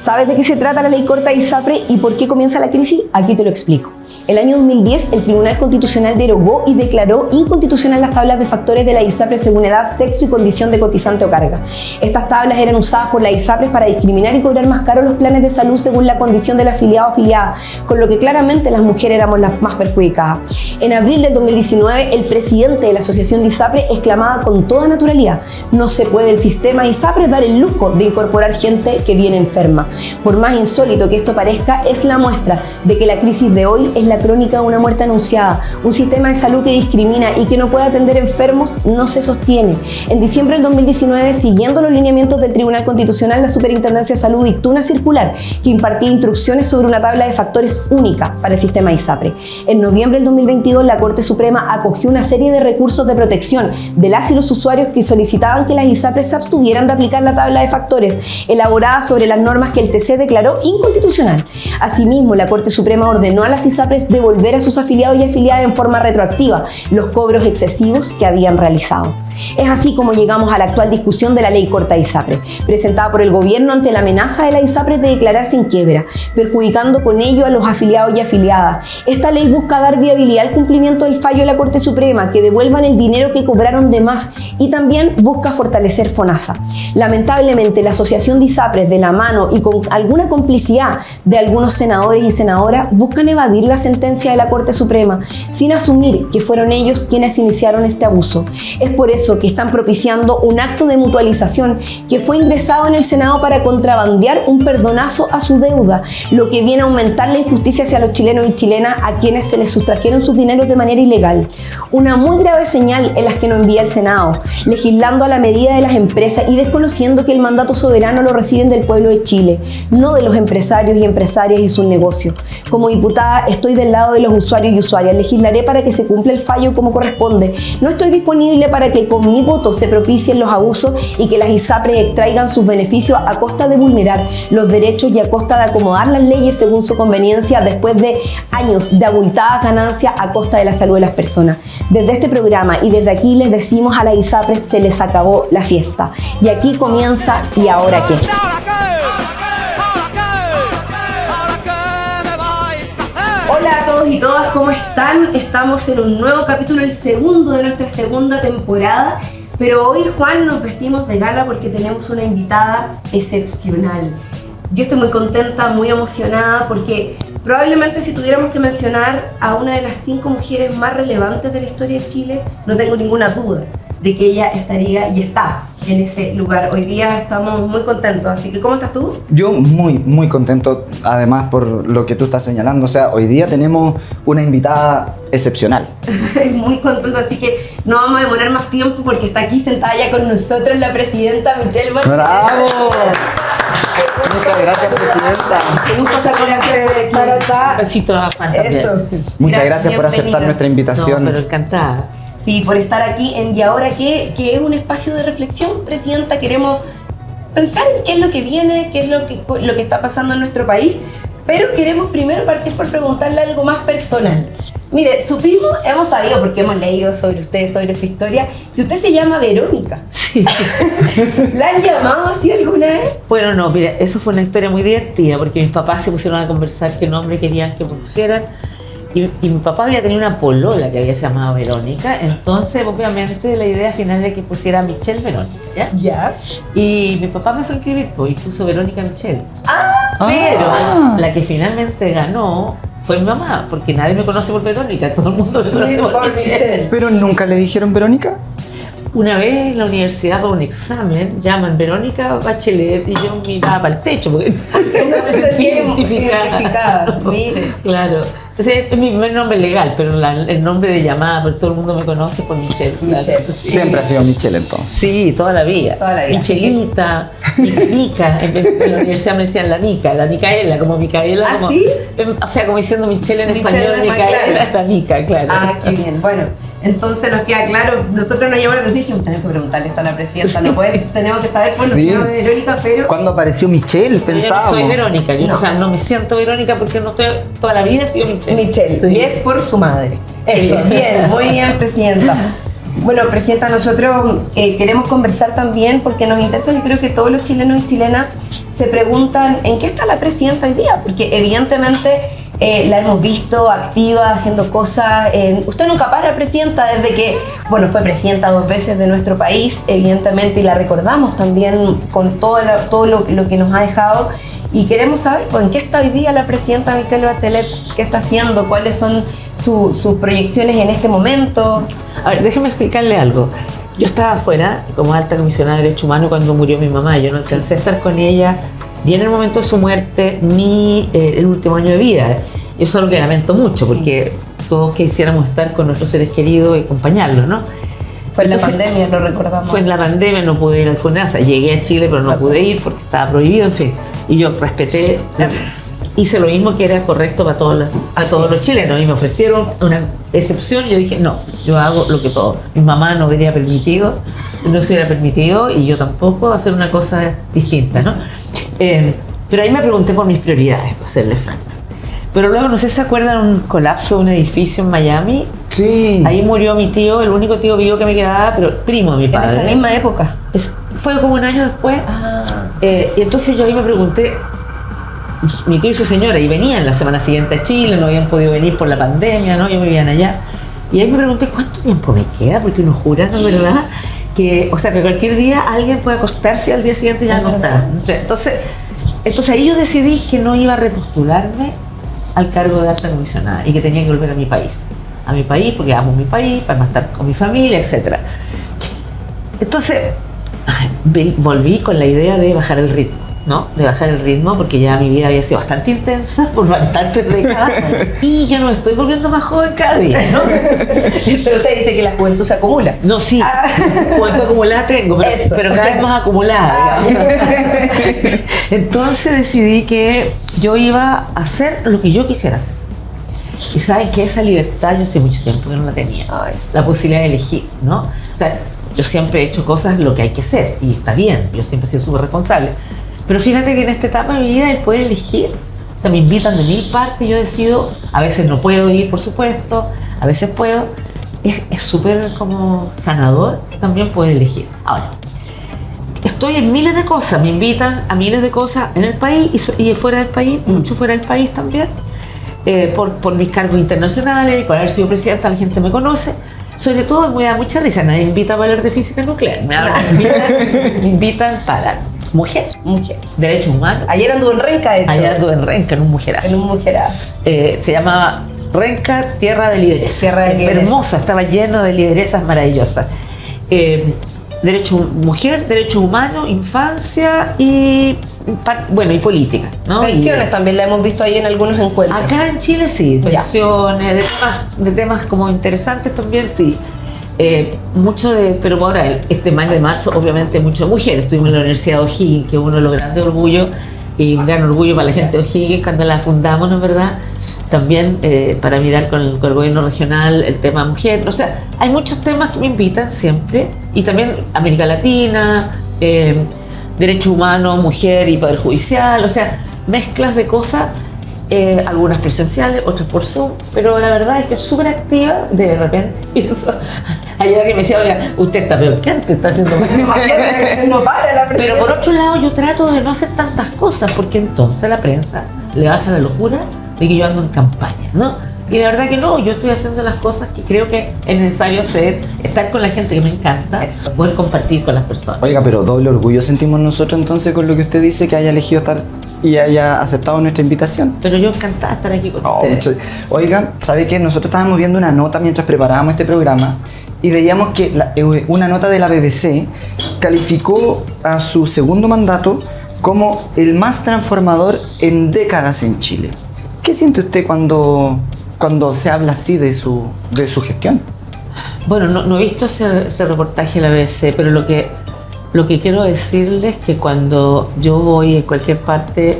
¿Sabes de qué se trata la ley corta de ISAPRE y por qué comienza la crisis? Aquí te lo explico. El año 2010, el Tribunal Constitucional derogó y declaró inconstitucional las tablas de factores de la ISAPRE según edad, sexo y condición de cotizante o carga. Estas tablas eran usadas por la ISAPRE para discriminar y cobrar más caro los planes de salud según la condición del afiliado o afiliada, con lo que claramente las mujeres éramos las más perjudicadas. En abril del 2019, el presidente de la Asociación de ISAPRE exclamaba con toda naturalidad: no se puede el sistema ISAPRE dar el lujo de incorporar gente que viene enferma. Por más insólito que esto parezca, es la muestra de que la crisis de hoy es la crónica de una muerte anunciada. Un sistema de salud que discrimina y que no puede atender enfermos no se sostiene. En diciembre del 2019, siguiendo los lineamientos del Tribunal Constitucional, la Superintendencia de Salud dictó una circular que impartía instrucciones sobre una tabla de factores única para el sistema ISAPRE. En noviembre del 2022, la Corte Suprema acogió una serie de recursos de protección de las y los usuarios que solicitaban que las ISAPRE se abstuvieran de aplicar la tabla de factores elaborada sobre las normas que el TC declaró inconstitucional. Asimismo, la Corte Suprema ordenó a las ISAPRES devolver a sus afiliados y afiliadas en forma retroactiva los cobros excesivos que habían realizado. Es así como llegamos a la actual discusión de la ley corta de ISAPRE, presentada por el gobierno ante la amenaza de la ISAPRE de declararse en quiebra, perjudicando con ello a los afiliados y afiliadas. Esta ley busca dar viabilidad al cumplimiento del fallo de la Corte Suprema, que devuelvan el dinero que cobraron de más, y también busca fortalecer FONASA. Lamentablemente, la Asociación de ISAPRES, de la mano y con alguna complicidad de algunos senadores y senadoras, buscan evadir la sentencia de la Corte Suprema sin asumir que fueron ellos quienes iniciaron este abuso. Es por eso que están propiciando un acto de mutualización que fue ingresado en el Senado para contrabandear un perdonazo a su deuda, lo que viene a aumentar la injusticia hacia los chilenos y chilenas a quienes se les sustrajeron sus dineros de manera ilegal. Una muy grave señal en las que nos envía el Senado, legislando a la medida de las empresas y desconociendo que el mandato soberano lo reciben del pueblo de Chile, no de los empresarios y empresarias y sus negocios. Como diputada, estoy del lado de los usuarios y usuarias. Legislaré para que se cumpla el fallo como corresponde. No estoy disponible para que con mi voto se propicien los abusos y que las ISAPRES extraigan sus beneficios a costa de vulnerar los derechos y a costa de acomodar las leyes según su conveniencia después de años de abultadas ganancias a costa de la salud de las personas. Desde este programa y desde aquí les decimos a las ISAPRES: se les acabó la fiesta. Y aquí comienza ¿Y ahora qué? Hola a todos y todas, ¿cómo están? Estamos en un nuevo capítulo, el segundo de nuestra segunda temporada, pero hoy, Juan, nos vestimos de gala porque tenemos una invitada excepcional. Yo estoy muy contenta, muy emocionada, porque probablemente si tuviéramos que mencionar a una de las 5 mujeres más relevantes de la historia de Chile, no tengo ninguna duda de que ella estaría y está en ese lugar. Hoy día estamos muy contentos, así que ¿cómo estás tú? Yo muy contento, además por lo que tú estás señalando. O sea, hoy día tenemos una invitada excepcional. Muy contento, así que no vamos a demorar más tiempo porque está aquí sentada ya con nosotros la presidenta Michelle Bachelet. ¡Bravo! Muchas gracias, presidenta. Qué gusto estar acá. Un besito a Juan también. Eso. Muchas gracias por aceptar nuestra invitación. No, pero encantada. Sí, por estar aquí en ¿Y ahora qué? Que es un espacio de reflexión, presidenta. Queremos pensar en qué es lo que viene, qué es lo que está pasando en nuestro país, pero queremos primero partir por preguntarle algo más personal. Mire, hemos sabido, porque hemos leído sobre usted, sobre su historia, que usted se llama Verónica. Sí. ¿La han llamado así alguna vez? Bueno, no, mira, eso fue una historia muy divertida, porque mis papás se pusieron a conversar qué nombre querían que pusieran. Y mi papá había tenido una polola que había llamado Verónica, entonces obviamente la idea final era que pusiera Michelle Verónica, ¿ya? Ya. Y mi papá me fue a escribir y puso Verónica Michelle. Ah, Pero la que finalmente ganó fue mi mamá, porque nadie me conoce por Verónica, todo el mundo me conoce por Michelle. ¿Pero nunca le dijeron Verónica? Una vez en la universidad para un examen llaman Verónica Bachelet y yo miraba para el techo porque no me sentía identificada. Mire. Claro. Entonces es mi primer nombre legal, pero el nombre de llamada, porque todo el mundo me conoce por Michelle. Claro. Sí. Siempre ha sido Michelle entonces. Sí, toda la vida. Michelita, Mica. En la universidad me decían la Micaela, como Micaela. ¿Ah, como, sí? O sea, como diciendo Michelle en Michelle español, es más Micaela, claro. la Mica, claro. Ah, qué bien. Bueno, entonces nos queda claro, nosotros nos llamamos la atención y dijimos, tenemos que preguntarle esto a la presidenta, no puede, tenemos que saber, bueno, Sí. se llama Verónica, pero... ¿Cuándo apareció Michelle? Yo Pensábamos. no soy Verónica, yo No. o sea, no me siento Verónica porque no estoy, toda la vida he sido Michelle. Michelle, Sí. y es por su madre. Eso, bien, muy bien, presidenta. Bueno, Presidenta, nosotros queremos conversar también porque nos interesa, yo creo que todos los chilenos y chilenas se preguntan en qué está la Presidenta hoy día, porque evidentemente la hemos visto activa, haciendo cosas. Usted nunca para, Presidenta, desde que, bueno, fue Presidenta 2 veces de nuestro país, evidentemente, y la recordamos también con todo lo que nos ha dejado. Y queremos saber, pues, en qué está hoy día la Presidenta Michelle Bachelet, qué está haciendo, cuáles son sus proyecciones en este momento. A ver, déjeme explicarle algo. Yo estaba afuera como alta comisionada de Derechos Humanos cuando murió mi mamá. Yo no alcancé a estar con ella ni en el momento de su muerte ni el último año de vida. Eso es algo que lamento mucho, porque todos quisiéramos estar con nuestros seres queridos y acompañarlos, ¿no? Fue en la pandemia, lo recordamos. Fue en la pandemia, no pude ir al funeral. O sea, llegué a Chile, pero no pude ir porque estaba prohibido, en fin. Y yo respeté, hice lo mismo que era correcto para todos los chilenos. Y me ofrecieron una excepción y yo dije, no, yo hago lo que todo. Mi mamá no hubiera permitido, no se hubiera permitido, y yo tampoco, hacer una cosa distinta, ¿no? Pero ahí me pregunté por mis prioridades, para serle franca. Pero luego, no sé si se acuerdan, un colapso de un edificio en Miami. Sí. Ahí murió mi tío, el único tío vivo que me quedaba, pero primo de mi padre. En esa misma época. Fue como un año después. Y entonces yo ahí me pregunté, mi tío y su señora, y venían la semana siguiente a Chile, no habían podido venir por la pandemia, ¿no? Ellos vivían allá. Y ahí me pregunté, ¿cuánto tiempo me queda? Porque uno jura, ¿no es verdad? Que, o sea, que cualquier día alguien puede acostarse y al día siguiente ya no está. Entonces ahí yo decidí que no iba a repostularme al cargo de alta comisionada y que tenía que volver a mi país. A mi país, porque amo mi país, para estar con mi familia, etc. Entonces, volví con la idea de bajar el ritmo, ¿no? De bajar el ritmo, porque ya mi vida había sido bastante intensa por bastantes décadas y yo no me estoy volviendo más joven cada día, ¿no? Pero usted dice que la juventud se acumula. No, sí, juventud acumulada tengo, pero cada vez más acumulada, digamos. Entonces decidí que yo iba a hacer lo que yo quisiera hacer. Y saben que esa libertad yo hace mucho tiempo que no la tenía. La posibilidad de elegir, ¿no? O sea, yo siempre he hecho cosas lo que hay que hacer y está bien, yo siempre he sido súper responsable. Pero fíjate que en esta etapa de mi vida el poder elegir, o sea, me invitan de 1000 partes, yo decido, a veces no puedo ir, por supuesto, a veces puedo, es súper como sanador también poder elegir. Ahora, estoy en miles de cosas, me invitan a miles de cosas en el país y fuera del país, mucho fuera del país también, por mis cargos internacionales, por haber sido presidenta, la gente me conoce. Sobre todo me da mucha risa, nadie me invita a hablar de física nuclear, me invitan para mujer, derechos humanos. Ayer anduvo en Renca, de hecho. Ayer anduve en Renca, en un mujerazo. En un mujerazo. Se llamaba Renca, Tierra de Lideresas. Tierra de Lideresas. Hermosa, estaba lleno de lideresas maravillosas. Mujer, derechos humanos, infancia y, bueno, y política, ¿no? Pensiones también la hemos visto ahí en algunos encuentros. Acá en Chile sí, pensiones, de temas como interesantes también sí. Pero ahora, este mes de marzo, obviamente, mucho de mujeres. Estuvimos en la Universidad de O'Higgins, que es uno de los grandes orgullos, y un gran orgullo para la gente de O'Higgins cuando la fundamos, ¿no es verdad? También para mirar con el gobierno regional el tema mujer. O sea, hay muchos temas que me invitan siempre, y también América Latina, derechos humanos, mujer y poder judicial, o sea, mezclas de cosas. Algunas presenciales, otras por Zoom, pero la verdad es que es súper activa. De repente pienso, hay alguien que me decía, oiga, usted está peor que antes, está haciendo más. No para la prensa. Pero por otro lado, yo trato de no hacer tantas cosas, porque entonces a la prensa le baja la locura de que yo ando en campaña, ¿no? Y la verdad que no, yo estoy haciendo las cosas que creo que es necesario hacer, estar con la gente que me encanta, poder compartir con las personas. Oiga, pero doble orgullo sentimos nosotros entonces con lo que usted dice, que haya elegido estar y haya aceptado nuestra invitación. Pero yo encantada de estar aquí con ustedes. Oiga, ¿sabe qué? Nosotros estábamos viendo una nota mientras preparábamos este programa y veíamos que una nota de la BBC calificó a su segundo mandato como el más transformador en décadas en Chile. ¿Qué siente usted cuando se habla así de su gestión? Bueno, no he visto ese reportaje de la BBC, pero lo que quiero decirles es que cuando yo voy en cualquier parte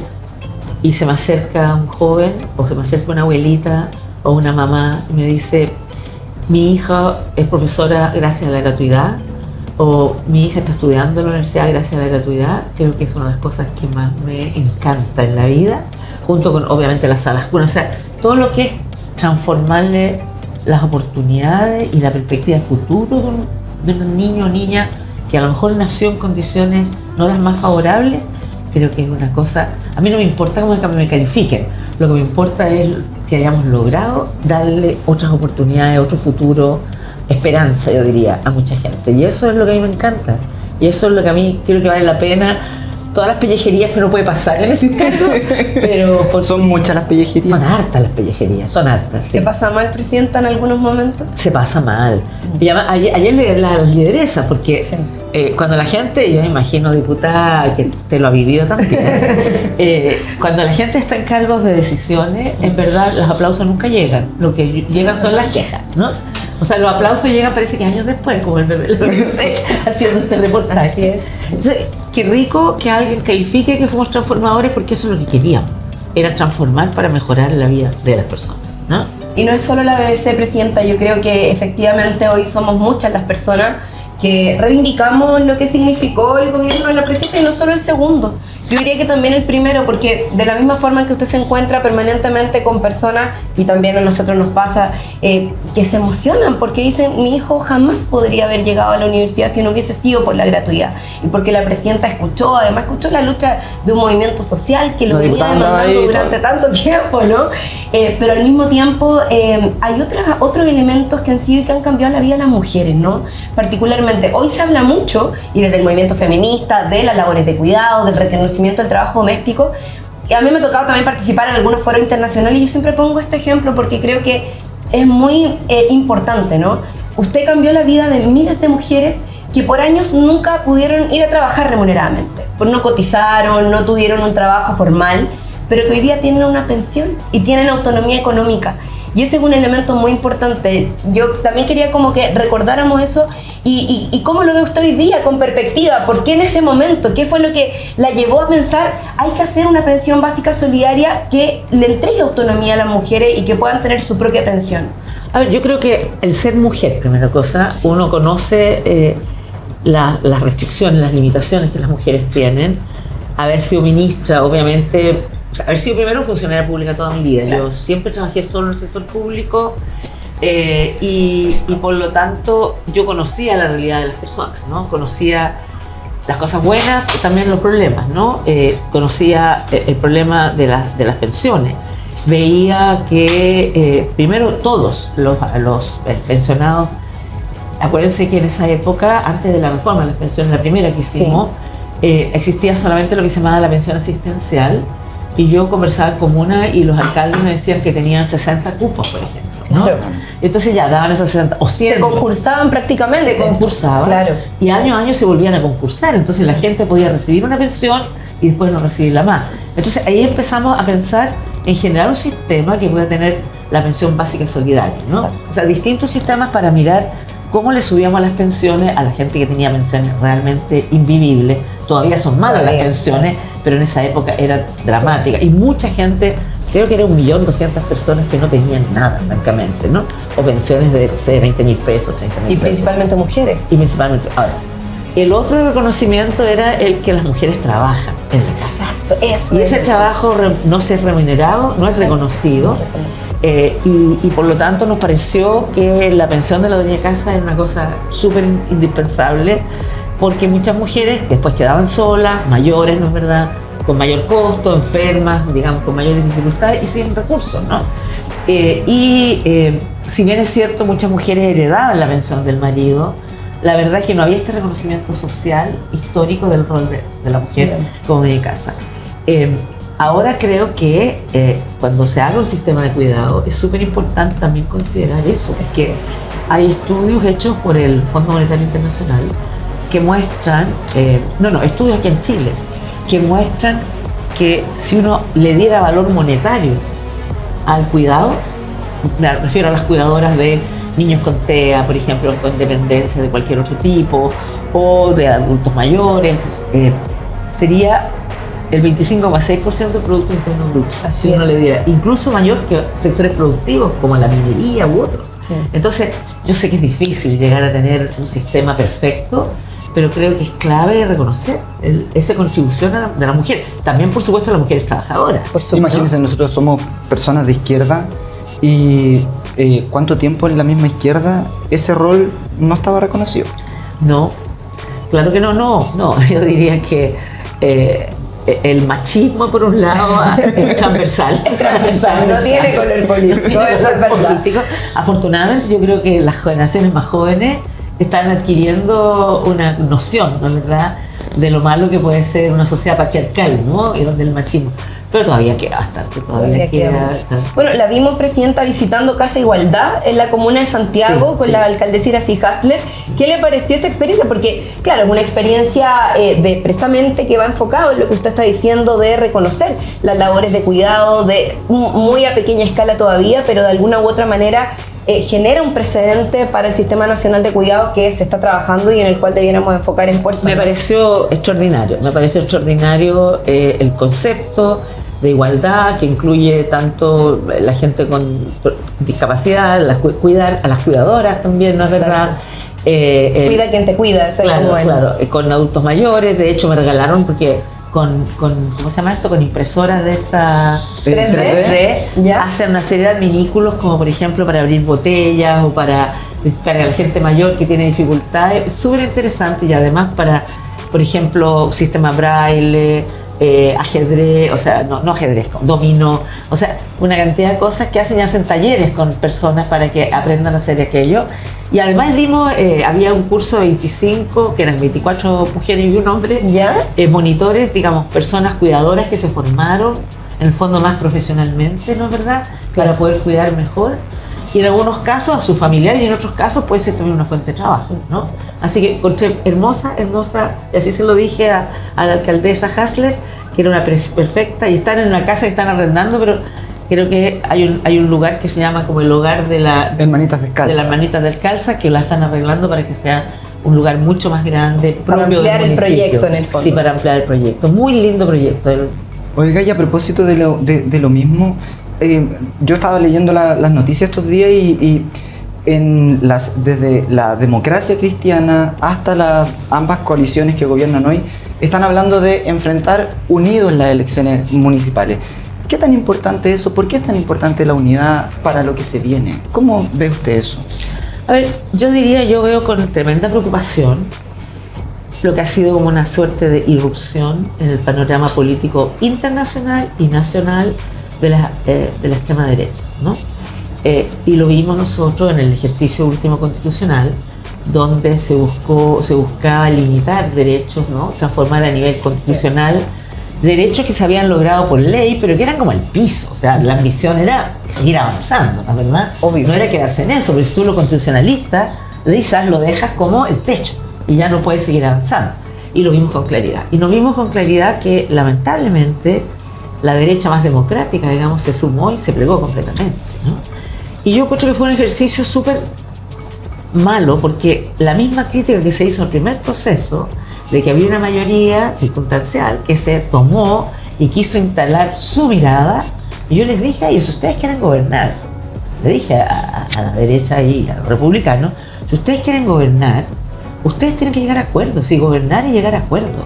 y se me acerca un joven o se me acerca una abuelita o una mamá y me dice, mi hija es profesora gracias a la gratuidad, o mi hija está estudiando en la universidad gracias a la gratuidad, creo que es una de las cosas que más me encanta en la vida, junto con obviamente las salas. Bueno, o sea, todo lo que es transformarle las oportunidades y la perspectiva de futuro de un niño o niña que a lo mejor nació en condiciones no las más favorables, creo que es una cosa, a mí no me importa cómo me califiquen, lo que me importa es que hayamos logrado darle otras oportunidades, otro futuro, esperanza, yo diría, a mucha gente. Y eso es lo que a mí me encanta. Y eso es lo que a mí creo que vale la pena. Todas las pellejerías que uno puede pasar en ese caso, pero son muchas las pellejerías. Son hartas las pellejerías, son hartas. Sí. ¿Se pasa mal, presidenta, en algunos momentos? Se pasa mal. Y además, ayer le hablaba a las lideresas, porque sí. Cuando la gente, yo me imagino, diputada, que te lo ha vivido también, cuando la gente está en cargos de decisiones, en verdad los aplausos nunca llegan. Lo que llegan son las quejas, ¿no? O sea, los aplausos llegan parece que años después, como el BBC haciendo este reportaje. Así es. Entonces, qué rico que alguien califique que fuimos transformadores, porque eso es lo que queríamos, era transformar para mejorar la vida de las personas, ¿no? Y no es solo la BBC, presidenta, yo creo que efectivamente hoy somos muchas las personas que reivindicamos lo que significó el gobierno de la presidenta, y no solo el segundo. Yo diría que también el primero, porque de la misma forma en que usted se encuentra permanentemente con personas, y también a nosotros nos pasa, que se emocionan porque dicen, mi hijo jamás podría haber llegado a la universidad si no hubiese sido por la gratuidad. Y porque la presidenta además escuchó la lucha de un movimiento social que lo venía demandando durante tanto tiempo, ¿no? Pero al mismo tiempo hay otros elementos que han sido y que han cambiado la vida de las mujeres, ¿no? Particularmente, hoy se habla mucho, y desde el movimiento feminista, de las labores de cuidado, del reconocimiento del trabajo doméstico. Y a mí me ha tocado también participar en algunos foros internacionales, y yo siempre pongo este ejemplo porque creo que es muy importante, ¿no? Usted cambió la vida de miles de mujeres que por años nunca pudieron ir a trabajar remuneradamente, pues no cotizaron, no tuvieron un trabajo formal, pero que hoy día tienen una pensión y tienen autonomía económica. Y ese es un elemento muy importante. Yo también quería como que recordáramos eso y cómo lo ve usted hoy día con perspectiva. ¿Por qué en ese momento? ¿Qué fue lo que la llevó a pensar hay que hacer una pensión básica solidaria que le entregue autonomía a las mujeres y que puedan tener su propia pensión? A ver, yo creo que el ser mujer, primera cosa, uno conoce las restricciones, las limitaciones que las mujeres tienen. Haber sido ministra, obviamente, haber sido primero funcionaria pública toda mi vida. Yo siempre trabajé solo en el sector público y por lo tanto yo conocía la realidad de las personas, ¿no? Conocía las cosas buenas, pero también los problemas, ¿no? Conocía el problema de las pensiones. Veía que primero todos los pensionados, acuérdense que en esa época, antes de la reforma de las pensiones, la primera que hicimos, existía solamente lo que se llamaba la pensión asistencial. Y yo conversaba en comuna y los alcaldes me decían que tenían 60 cupos, por ejemplo, ¿no? Claro. Entonces ya daban esos 60 o 100. Se concursaban prácticamente. Se concursaban. Claro. Y año a año se volvían a concursar. Entonces la gente podía recibir una pensión y después no recibirla más. Entonces ahí empezamos a pensar en generar un sistema que pueda tener la pensión básica solidaria, ¿no? Exacto. O sea, distintos sistemas para mirar cómo le subíamos las pensiones a la gente que tenía pensiones realmente invivibles. Todavía son malas las pensiones, pero en esa época era dramática. Y mucha gente, creo que era 1.200.000 personas que no tenían nada, francamente, ¿no? O pensiones de, no sé, 20.000 pesos, 30.000 pesos. Y principalmente mujeres. Y principalmente, ahora, el otro reconocimiento era el que las mujeres trabajan en la casa. Exacto, y ese trabajo no se es remunerado, no es reconocido. Y por lo tanto nos pareció que la pensión de la dueña de casa era una cosa súper indispensable, porque muchas mujeres después quedaban solas, mayores, ¿no es verdad?, con mayor costo, enfermas, digamos, con mayores dificultades y sin recursos, ¿no? Si bien es cierto, muchas mujeres heredaban la pensión del marido, la verdad es que no había este reconocimiento social histórico del rol de la mujer como dueña de casa. Ahora creo que cuando se haga un sistema de cuidado es súper importante también considerar eso, porque hay estudios hechos por el Fondo Monetario Internacional que muestran, estudios aquí en Chile, que muestran que si uno le diera valor monetario al cuidado, me refiero a las cuidadoras de niños con TEA, por ejemplo, con dependencia de cualquier otro tipo, o de adultos mayores, sería el 25,6% del Producto Interno Bruto, si uno le diera, incluso mayor que sectores productivos como la minería u otros. Sí. Entonces, yo sé que es difícil llegar a tener un sistema perfecto, pero creo que es clave reconocer esa contribución de la mujer. También, por supuesto, las mujeres trabajadoras. Imagínense, nosotros somos personas de izquierda y ¿cuánto tiempo en la misma izquierda ese rol no estaba reconocido? No, claro que no. Yo diría que el machismo, por un lado, es transversal. Es transversal, no tiene color político, eso es verdad. Político. Afortunadamente, yo creo que las generaciones más jóvenes están adquiriendo una noción, ¿no es verdad?, de lo malo que puede ser una sociedad patriarcal, ¿no?, y donde el machismo. Pero todavía queda bastante, todavía queda. Bueno, la vimos, presidenta, visitando Casa Igualdad en la comuna de Santiago con la alcaldesa Iracy Hasler. ¿Qué le pareció esa experiencia? Porque, claro, es una experiencia precisamente que va enfocado en lo que usted está diciendo, de reconocer las labores de cuidado, de muy a pequeña escala todavía, pero de alguna u otra manera genera un precedente para el Sistema Nacional de Cuidados que se está trabajando y en el cual debiéramos enfocar esfuerzos. Me pareció extraordinario el concepto de igualdad, que incluye tanto la gente con discapacidad, cuidar a las cuidadoras también, ¿no es verdad? Cuida quien te cuida, claro, con adultos mayores. De hecho me regalaron, porque con ¿cómo se llama esto? Con impresoras de esta 3D, hacen una serie de adminículos, como por ejemplo para abrir botellas o para la gente mayor que tiene dificultades, súper interesante. Y además para, por ejemplo, sistema braille, ajedrez, o sea, no ajedrez, dominó, o sea, una cantidad de cosas que hacen, y hacen talleres con personas para que aprendan a hacer aquello. Y además dimos, había un curso de 25, que eran 24 mujeres y un hombre, monitores, digamos, personas cuidadoras que se formaron, en el fondo más profesionalmente, ¿no es verdad?, para poder cuidar mejor. Y en algunos casos a sus familiares, y en otros casos puede ser también una fuente de trabajo, ¿no? Así que encontré hermosa, y así se lo dije a la alcaldesa Hasler, que era una perfecta, y están en una casa que están arrendando, pero creo que hay un lugar que se llama como el hogar de las Hermanitas Descalzas, que la están arreglando para que sea un lugar mucho más grande, propio del municipio. Para ampliar el proyecto en el fondo. Sí, para ampliar el proyecto. Muy lindo proyecto. Oiga, y a propósito de lo mismo, yo estaba leyendo las noticias estos días y desde la democracia cristiana hasta ambas coaliciones que gobiernan hoy, están hablando de enfrentar unidos las elecciones municipales. ¿Qué tan importante es eso? ¿Por qué es tan importante la unidad para lo que se viene? ¿Cómo ve usted eso? A ver, yo veo con tremenda preocupación lo que ha sido como una suerte de irrupción en el panorama político internacional y nacional de la extrema derecha, ¿no? Y lo vimos nosotros en el ejercicio último constitucional, donde se buscaba limitar derechos, ¿no?, transformar a nivel constitucional derechos que se habían logrado por ley, pero que eran como el piso. O sea, la ambición era seguir avanzando, ¿no es verdad? Obvio. No era quedarse en eso, porque si tú lo constitucionalista lo dejas como el techo y ya no puedes seguir avanzando. Y lo vimos con claridad. Y nos vimos con claridad que, lamentablemente, la derecha más democrática, digamos, se sumó y se plegó completamente, ¿no? Y yo creo que fue un ejercicio súper malo, porque la misma crítica que se hizo en el primer proceso, de que había una mayoría circunstancial que se tomó y quiso instalar su mirada, y yo les dije a ellos: si ustedes quieren gobernar, le dije a la derecha y a los republicanos, si ustedes quieren gobernar, ustedes tienen que llegar a acuerdos, y gobernar y llegar a acuerdos.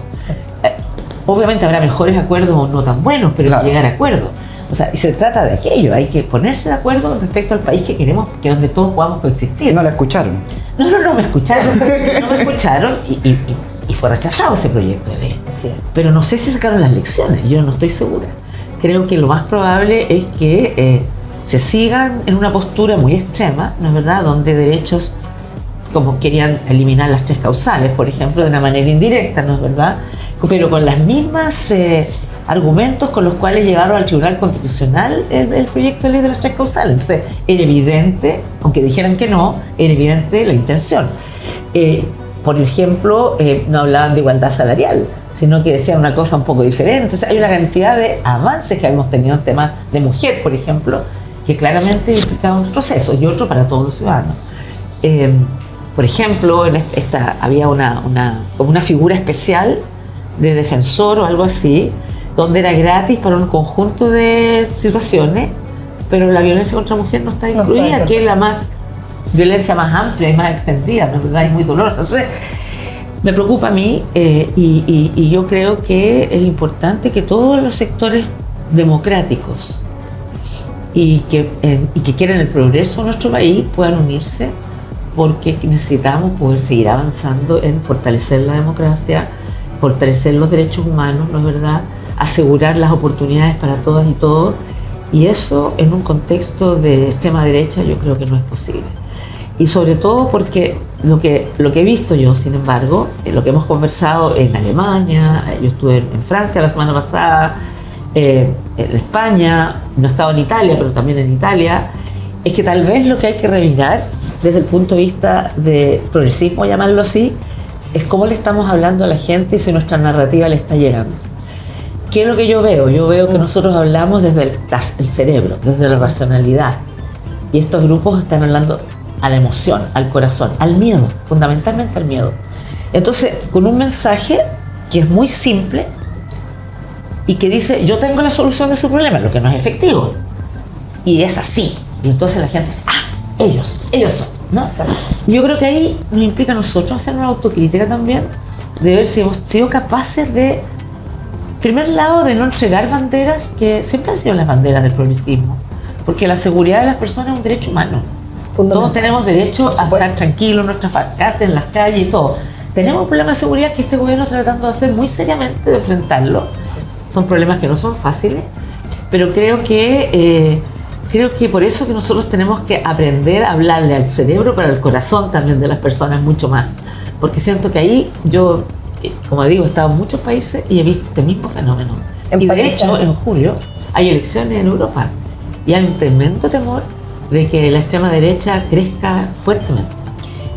Obviamente habrá mejores acuerdos o no tan buenos, pero claro, llegar a acuerdos. O sea, y se trata de aquello, hay que ponerse de acuerdo respecto al país que queremos, que donde todos podamos coexistir. ¿No la escucharon? No me escucharon. No me escucharon y fue rechazado ese proyecto de ley. Pero no sé si sacaron las lecciones, yo no estoy segura. Creo que lo más probable es que se sigan en una postura muy extrema, ¿no es verdad?, donde derechos, como querían eliminar las 3 causales, por ejemplo, de una manera indirecta, ¿no es verdad?, pero con las mismas argumentos con los cuales llevaron al Tribunal Constitucional el proyecto de ley de las 3 causales. Entonces, era evidente, aunque dijeran que no, era evidente la intención. Por ejemplo, no hablaban de igualdad salarial, sino que decían una cosa un poco diferente. Entonces, hay una cantidad de avances que hemos tenido en temas de mujer, por ejemplo, que claramente implicaban un proceso, y otro para todos los ciudadanos. Por ejemplo, había como una figura especial de defensor o algo así, donde era gratis para un conjunto de situaciones, pero la violencia contra la mujer no está incluida, que es la violencia más amplia y más extendida, ¿no es verdad?, y muy dolorosa. Entonces, me preocupa a mí, y yo creo que es importante que todos los sectores democráticos y que quieren el progreso de nuestro país puedan unirse, porque necesitamos poder seguir avanzando en fortalecer la democracia, fortalecer los derechos humanos, ¿no es verdad?, asegurar las oportunidades para todas y todos, y eso en un contexto de extrema derecha yo creo que no es posible. Y sobre todo porque lo que he visto yo, sin embargo, lo que hemos conversado en Alemania, yo estuve en Francia la semana pasada, en España, no he estado en Italia, pero también en Italia, es que tal vez lo que hay que revisar desde el punto de vista de progresismo, llamarlo así, es cómo le estamos hablando a la gente y si nuestra narrativa le está llegando. ¿Qué es lo que yo veo? Yo veo que nosotros hablamos desde el cerebro, desde la racionalidad, y estos grupos están hablando a la emoción, al corazón, al miedo, fundamentalmente al miedo. Entonces, con un mensaje que es muy simple y que dice, yo tengo la solución de su problema, lo que no es efectivo. Y es así. Y entonces la gente dice, ellos son, ¿no? Y yo creo que ahí nos implica a nosotros hacer una autocrítica también, de ver si hemos sido capaces de, en primer lado, de no entregar banderas que siempre han sido las banderas del progresismo, porque la seguridad de las personas es un derecho humano. Todos tenemos derecho a estar tranquilos en nuestras casas, en las calles y todo. Tenemos un problema de seguridad que este gobierno está tratando de hacer muy seriamente, de enfrentarlo. Son problemas que no son fáciles, pero creo que por eso que nosotros tenemos que aprender a hablarle al cerebro, pero al corazón también de las personas mucho más. Porque siento que ahí yo, como digo, he estado en muchos países y he visto este mismo fenómeno. Y de hecho, en julio hay elecciones en Europa y hay un tremendo temor de que la extrema derecha crezca fuertemente.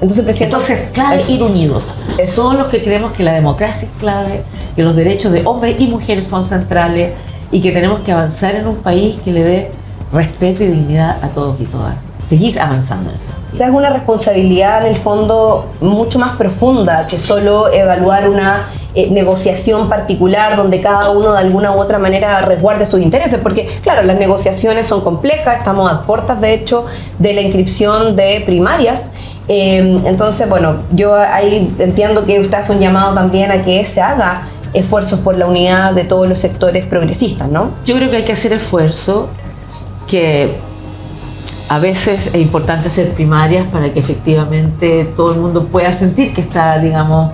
Entonces, clave ir unidos. Todos los que creemos que la democracia es clave, que los derechos de hombres y mujeres son centrales y que tenemos que avanzar en un país que le dé respeto y dignidad a todos y todas. Seguir avanzando en eso. O sea, es una responsabilidad en el fondo mucho más profunda que solo evaluar una negociación particular donde cada uno de alguna u otra manera resguarde sus intereses, porque claro, las negociaciones son complejas, estamos a puertas de hecho de la inscripción de primarias, entonces bueno, yo ahí entiendo que usted hace un llamado también a que se haga esfuerzos por la unidad de todos los sectores progresistas, ¿no? Yo creo que hay que hacer esfuerzo, que a veces es importante hacer primarias para que efectivamente todo el mundo pueda sentir que está, digamos,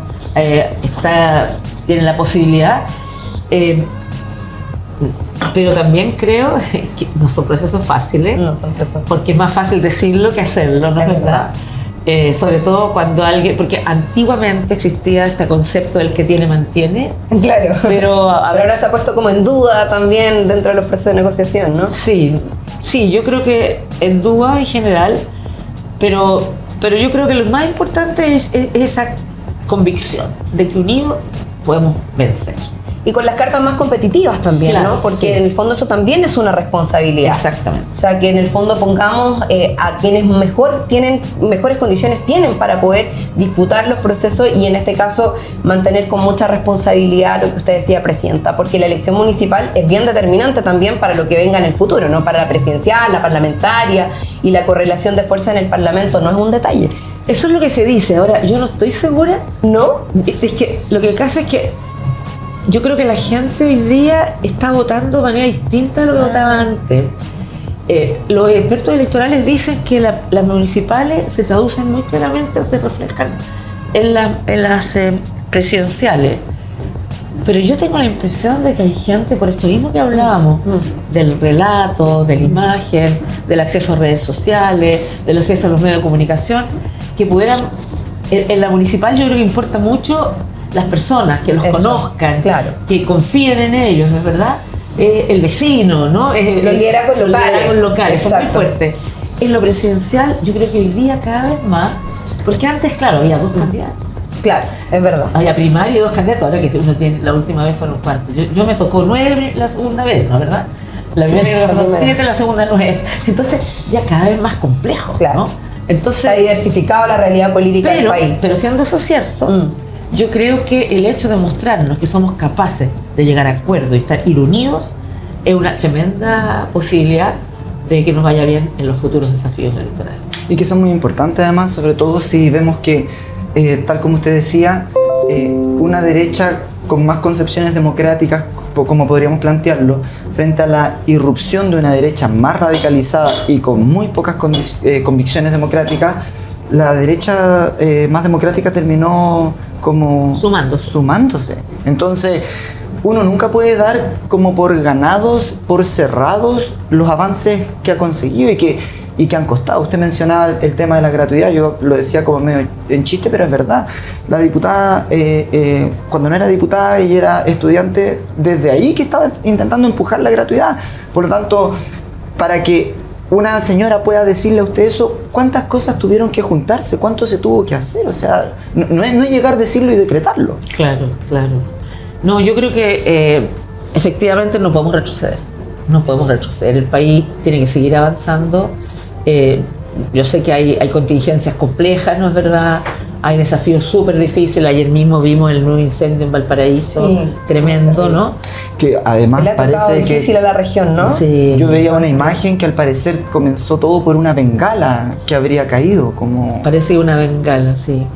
tiene la posibilidad, pero también creo que no son procesos fáciles, porque es más fácil decirlo que hacerlo, ¿no es verdad? Sobre todo cuando alguien, porque antiguamente existía este concepto del que tiene mantiene. Claro, pero ahora se ha puesto como en duda también dentro de los procesos de negociación, ¿no? Sí, yo creo que en duda en general, pero yo creo que lo más importante es esa convicción de que unidos podemos vencer. Y con las cartas más competitivas también, claro, ¿no? Porque en el fondo eso también es una responsabilidad. Exactamente. O sea, que en el fondo pongamos a quienes mejores condiciones tienen para poder disputar los procesos y en este caso mantener con mucha responsabilidad lo que usted decía, Presidenta, porque la elección municipal es bien determinante también para lo que venga en el futuro, ¿no? Para la presidencial, la parlamentaria y la correlación de fuerza en el Parlamento no es un detalle. Eso es lo que se dice. Ahora, yo no estoy segura. ¿No? Es que lo que pasa es que yo creo que la gente hoy día está votando de manera distinta a lo que votaba antes. Los expertos electorales dicen que las municipales se traducen muy claramente o se reflejan en las presidenciales. Pero yo tengo la impresión de que hay gente, por esto mismo que hablábamos, del relato, de la imagen, del acceso a redes sociales, del acceso a los medios de comunicación, que pudieran, en la municipal yo creo que importa mucho las personas, que los conozcan, claro, que confíen en ellos, ¿no es verdad? El vecino, ¿no? Los liderazgos locales son muy fuertes. En lo presidencial, yo creo que hoy día cada vez más, porque antes, claro, había dos candidatos. Claro, es verdad. Había primaria y dos candidatos, ahora que uno tiene, la última vez fueron cuántos. Yo me tocó 9 la segunda vez, ¿no es verdad? La primera fueron 7, la segunda 9. Entonces, ya cada vez más complejo, claro, ¿no? Entonces, se ha diversificado la realidad política del país. Pero siendo eso cierto, yo creo que el hecho de mostrarnos que somos capaces de llegar a acuerdos y ir unidos es una tremenda posibilidad de que nos vaya bien en los futuros desafíos electorales. Y que son muy importantes además, sobre todo si vemos que, tal como usted decía, una derecha con más concepciones democráticas, como podríamos plantearlo, frente a la irrupción de una derecha más radicalizada y con muy pocas convicciones democráticas, la derecha más democrática terminó como sumándose. Entonces, uno nunca puede dar como por ganados, por cerrados los avances que ha conseguido y que han costado. Usted mencionaba el tema de la gratuidad, yo lo decía como medio en chiste, pero es verdad. La diputada, cuando no era diputada y era estudiante, desde ahí que estaba intentando empujar la gratuidad. Por lo tanto, para que una señora pueda decirle a usted eso, ¿cuántas cosas tuvieron que juntarse? ¿Cuánto se tuvo que hacer? O sea, no es llegar a decirlo y decretarlo. Claro. No, yo creo que efectivamente no podemos retroceder. El país tiene que seguir avanzando. Yo sé que hay contingencias complejas, ¿no es verdad? Hay desafíos súper difíciles. Ayer mismo vimos el nuevo incendio en Valparaíso, sí, tremendo, ¿no? Que además parece difícil a la región, ¿no? Sí. Yo veía una imagen que al parecer comenzó todo por una bengala que habría caído, como... Parece una bengala, sí.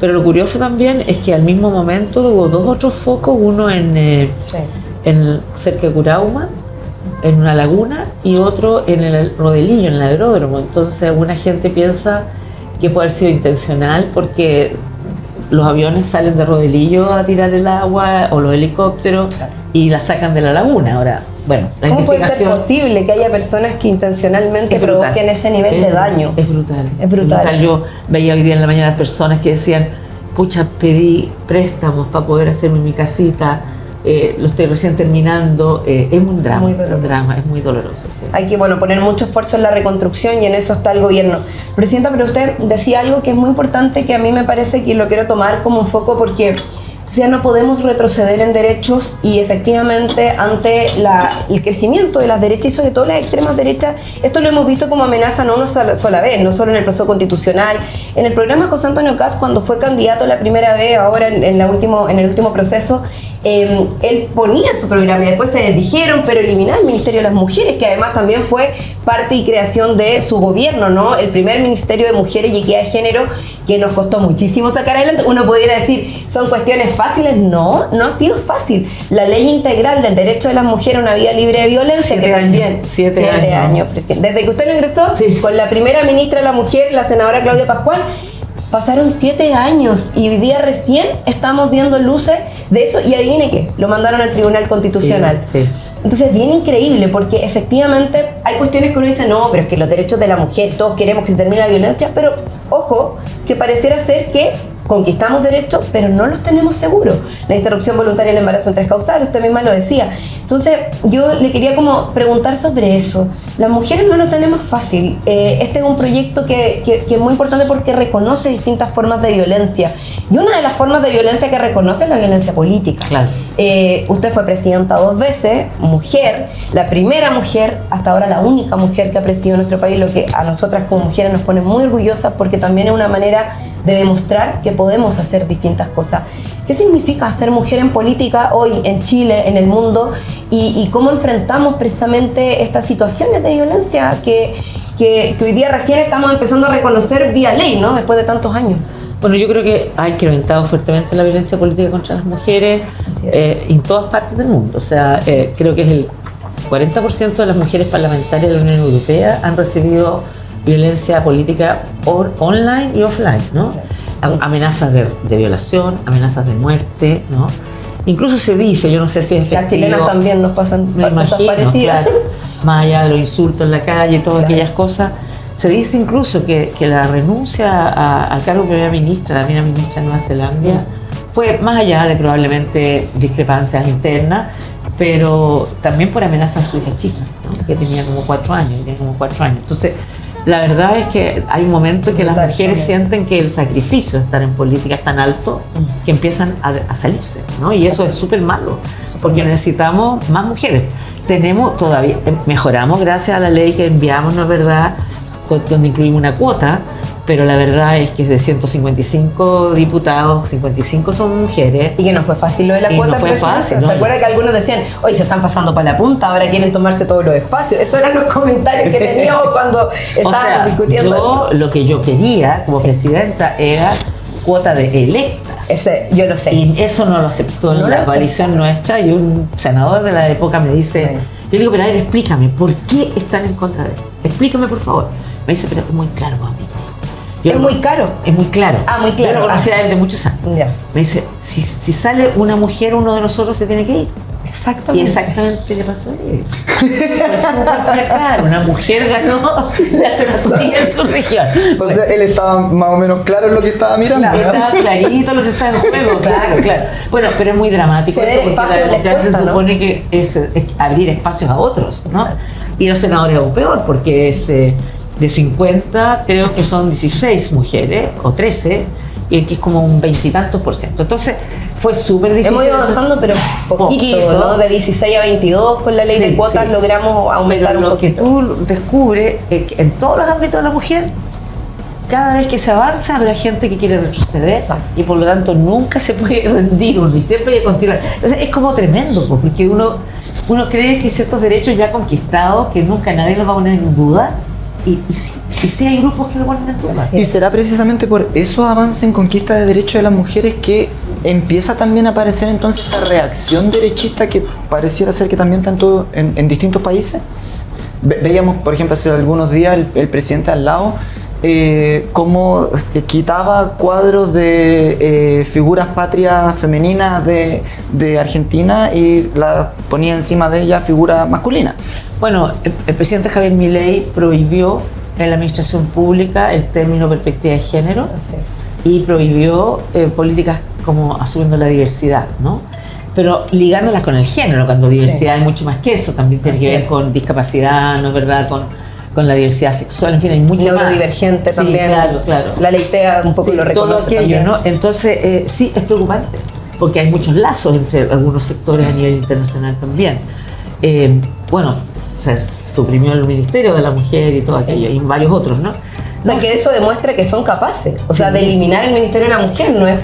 Pero lo curioso también es que al mismo momento hubo 2 otros focos, uno en cerca de Curauma, en una laguna, y otro en el Rodelillo, en el aeródromo. Entonces alguna gente piensa que puede haber sido intencional porque los aviones salen de Rodelillo a tirar el agua o los helicópteros y la sacan de la laguna. Ahora, bueno, la ¿cómo puede ser posible que haya personas que intencionalmente provoquen ese nivel de daño? Es brutal. Yo veía hoy día en la mañana personas que decían, pucha, pedí préstamos para poder hacerme mi casita, lo estoy recién terminando. Es un drama, es muy doloroso. Sí. Hay que poner mucho esfuerzo en la reconstrucción y en eso está el gobierno. Presidenta, pero usted decía algo que es muy importante, que a mí me parece que lo quiero tomar como un foco, porque no podemos retroceder en derechos, y efectivamente ante el crecimiento de las derechas y sobre todo las extremas derechas, esto lo hemos visto como amenaza no una sola vez, no solo en el proceso constitucional, en el programa José Antonio Kast cuando fue candidato la primera vez, ahora en el último proceso, él ponía en su programa y después se desdijeron, pero eliminaba el Ministerio de las Mujeres, que además también fue parte y creación de su gobierno, ¿no? El primer Ministerio de Mujeres y Equidad de Género, que nos costó muchísimo sacar adelante. Uno pudiera decir, ¿son cuestiones fáciles? No ha sido fácil. La ley integral del derecho de las mujeres a una vida libre de violencia, 7 que años, también... 7 años. Presidente. Desde que usted lo ingresó, sí, con la primera ministra de la Mujer, la senadora Claudia Pascual, pasaron 7 años y hoy día recién estamos viendo luces de eso, y adivine qué, lo mandaron al Tribunal Constitucional. Sí. Entonces, bien increíble, porque efectivamente hay cuestiones que uno dice, no, pero es que los derechos de la mujer, todos queremos que se termine la violencia, pero ojo, que pareciera ser que conquistamos derechos, pero no los tenemos seguros. La interrupción voluntaria del embarazo en 3 causales, usted misma lo decía. Entonces, yo le quería como preguntar sobre eso. Las mujeres no lo tenemos fácil. Este es un proyecto que es muy importante porque reconoce distintas formas de violencia. Y una de las formas de violencia que reconoce es la violencia política. Claro. Usted fue presidenta 2 veces, mujer, la primera mujer, hasta ahora la única mujer que ha presidido nuestro país, lo que a nosotras como mujeres nos pone muy orgullosas, porque también es una manera de demostrar que podemos hacer distintas cosas. ¿Qué significa ser mujer en política hoy en Chile, en el mundo? Y cómo enfrentamos precisamente estas situaciones de violencia que hoy día recién estamos empezando a reconocer vía ley, ¿no? Después de tantos años. Bueno, yo creo que ha incrementado fuertemente la violencia política contra las mujeres en todas partes del mundo. O sea, creo que es el 40% de las mujeres parlamentarias de la Unión Europea han recibido violencia política online y offline, ¿no? Amenazas de violación, amenazas de muerte, ¿no? Incluso se dice, yo no sé si es efectivo. Las chilenas también nos pasan cosas parecidas. Claro, más allá de los insultos en la calle, todas aquellas cosas. Se dice incluso que la renuncia al cargo de primera ministra de Nueva Zelanda, fue más allá de probablemente discrepancias internas, pero también por amenazas a su hija chica, ¿no? Que tenía como 4 años. Entonces, la verdad es que hay un momento en que las mujeres sienten que el sacrificio de estar en política es tan alto que empiezan a salirse, ¿no? Y eso es súper malo, porque necesitamos más mujeres. Todavía mejoramos gracias a la ley que enviamos, ¿no es verdad?, donde incluimos una cuota, pero la verdad es que de 155 diputados, 55 son mujeres. Y que no fue fácil lo de la cuota. No fue fácil, ¿no? ¿Se acuerda que algunos decían, hoy se están pasando para la punta, ahora quieren tomarse todos los espacios? Esos eran los comentarios que teníamos cuando estábamos discutiendo. Lo que yo quería como presidenta era cuota de electa. quieras. Yo lo sé. Y eso no lo aceptó No la lo coalición nuestra, y un senador de la época me dice, yo le digo, pero a ver, explícame, ¿por qué están en contra de él? Explícame, por favor. Me dice, pero es muy claro para mí. ¿Es muy caro? Es muy claro. Ah, muy claro. Yo lo conocía a él de muchos años. Ya. Me dice, si sale una mujer, uno de nosotros se tiene que ir. Y Exactamente. exactamente le pasó a él. Fue súper claro, una mujer ganó la senatoría en su región. O sea, él estaba más o menos claro en lo que estaba mirando. Claro. Estaba clarito lo que estaba en juego, claro. Bueno, pero es muy dramático Ceder eso, porque espacio la a la democracia se esposa, ¿no? supone que es abrir espacios a otros, ¿no? Exacto. Y los senadores aún peor, porque es de 50, creo que son 16 mujeres, o 13, y que es como un 20 y tantos %. Entonces, fue súper difícil. Hemos ido avanzando, pero poquito, ¿no? De 16 a 22 con la ley de cuotas sí. logramos aumentar Pero un lo que poquito. tú descubres es que en todos los ámbitos de la mujer, cada vez que se avanza habrá gente que quiere retroceder. Exacto. Y por lo tanto nunca se puede rendir uno y siempre hay que continuar. Entonces es como tremendo, porque uno cree que hay ciertos derechos ya conquistados que nunca nadie los va a poner en duda, y sí hay grupos que lo ponen en duda. Y será precisamente por esos avances en conquista de derechos de las mujeres que empieza también a aparecer entonces esta reacción derechista que pareciera ser que también tanto en distintos países. Veíamos, por ejemplo, hace algunos días el presidente al lado cómo quitaba cuadros de figuras patrias femeninas de Argentina y la ponía encima de ella figura masculina. Bueno, el presidente Javier Milei prohibió en la administración pública el término perspectiva de género. Así es. Y prohibió políticas como asumiendo la diversidad, ¿no? Pero ligándolas con el género, cuando diversidad hay mucho más que eso, también tiene Así que ver es. con discapacidad, ¿no es verdad? Con la diversidad sexual, en fin, hay mucho más. Neurodivergente también. Sí, claro. La ley TEA un poco Sí, lo reconoce todo aquello, también. ¿no? Entonces, sí, es preocupante, porque hay muchos lazos entre algunos sectores a nivel internacional también. Bueno, se suprimió el Ministerio de la Mujer y todo aquello, y varios otros, ¿no? O sea, que eso demuestra que son capaces. O sea, de eliminar el Ministerio de la Mujer no es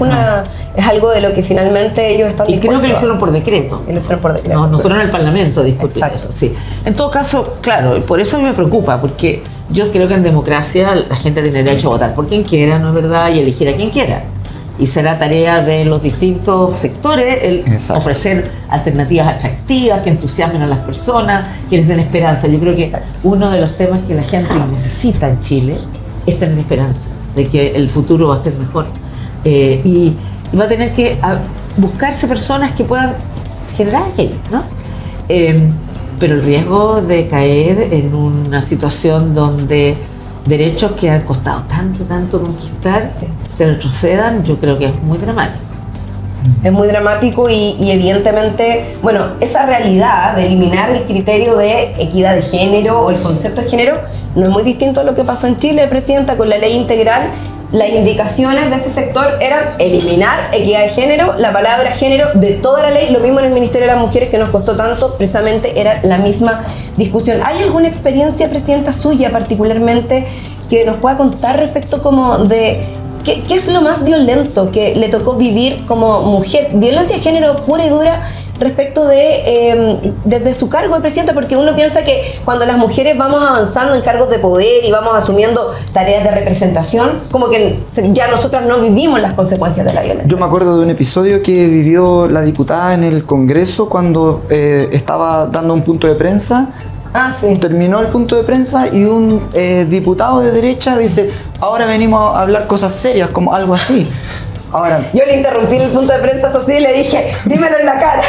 es algo de lo que finalmente ellos están Y creo que lo dispuestos hicieron por decreto. a- y lo hicieron por decreto. No fueron al Parlamento a discutir Exacto. eso, sí. En todo caso, claro, por eso a mí me preocupa, porque yo creo que en democracia la gente tiene derecho a votar por quien quiera, ¿no es verdad? Y elegir a quien quiera. Y será tarea de los distintos sectores el Exacto. ofrecer alternativas atractivas, que entusiasmen a las personas, que les den esperanza. Yo creo que uno de los temas que la gente necesita en Chile es tener esperanza de que el futuro va a ser mejor. Y va a tener que buscarse personas que puedan generar aquello, ¿no? Pero el riesgo de caer en una situación donde derechos que han costado tanto conquistar se retrocedan, yo creo que es muy dramático. Es muy dramático y evidentemente, bueno, esa realidad de eliminar el criterio de equidad de género o el concepto de género no es muy distinto a lo que pasó en Chile, Presidenta, con la ley integral. Las indicaciones de ese sector eran eliminar equidad de género, la palabra género de toda la ley, lo mismo en el Ministerio de las Mujeres que nos costó tanto, precisamente era la misma discusión. ¿Hay alguna experiencia, Presidenta, suya particularmente que nos pueda contar respecto como de qué es lo más violento que le tocó vivir como mujer? Violencia de género pura y dura respecto de desde su cargo de presidenta, porque uno piensa que cuando las mujeres vamos avanzando en cargos de poder y vamos asumiendo tareas de representación, como que ya nosotras no vivimos las consecuencias de la violencia. Yo me acuerdo de un episodio que vivió la diputada en el Congreso cuando estaba dando un punto de prensa. Ah, sí. Terminó el punto de prensa y un diputado de derecha dice, ahora venimos a hablar cosas serias, como algo así. Ahora, Yo le interrumpí el punto de prensa así y le dije, dímelo en la cara.